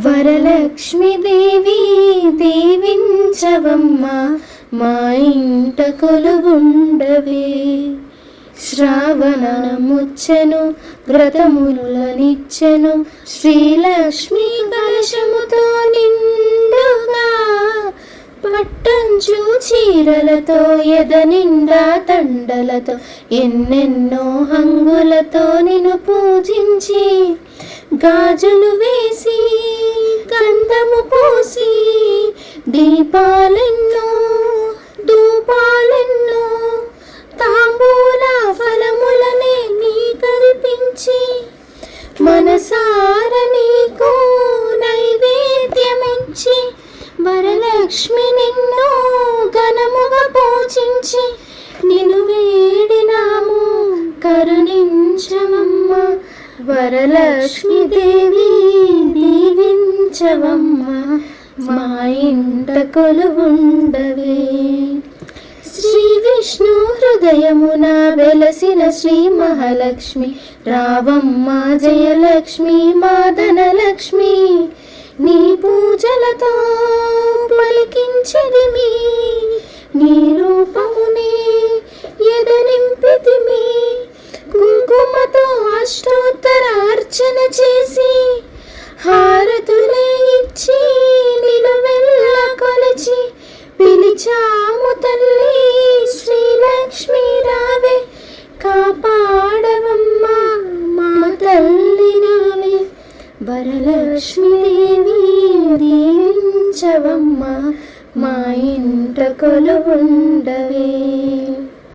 వరలక్ష్మీదేవి దీవించవమ్మ, మా ఇంట కొలువుండవే. శ్రావణముచ్చెను వ్రతములనిచ్చెను, శ్రీలక్ష్మి కలశముతో నిండుగా, పట్టంచు చీరలతో ఎద నిండా తండలతో, ఎన్నెన్నో హంగులతో నిన్ను పూజించి, గాజులు వేసి గంధము పోసి, దీపాలెన్నో ధూపాలెన్నో తాంబూల ఫలములనే నీ కల్పించి, మనసార నీకు నైవేద్యమించి, వరలక్ష్మి నిన్ను ఘనముగా పూజించి, నిన్ను వేడినాము కరుణించవమ్మ. వరలక్ష్మీదేవి దీవించవమ్మ, మా ఇంట కొలువుండవే. శ్రీ విష్ణు హృదయమున వెలసిన శ్రీ మహాలక్ష్మి, రావమ్మ జయలక్ష్మి మా ధనలక్ష్మి. నీ పూజలతో పలికించిదిమి, నీ రూపమునే ఎదనింపితిమి, కుంకుమతో అష్టోత్తర అర్చన చేసి, హారతులే ఇచ్చి నిలువెల్ల కొలిచి, పిలిచాము తల్లి శ్రీలక్ష్మి రావే, కాపాడవమ్మ మా తల్లి నావే. వరలక్ష్మీదేవి దీవించవమ్మ, మా ఇంట కొలువుండవే.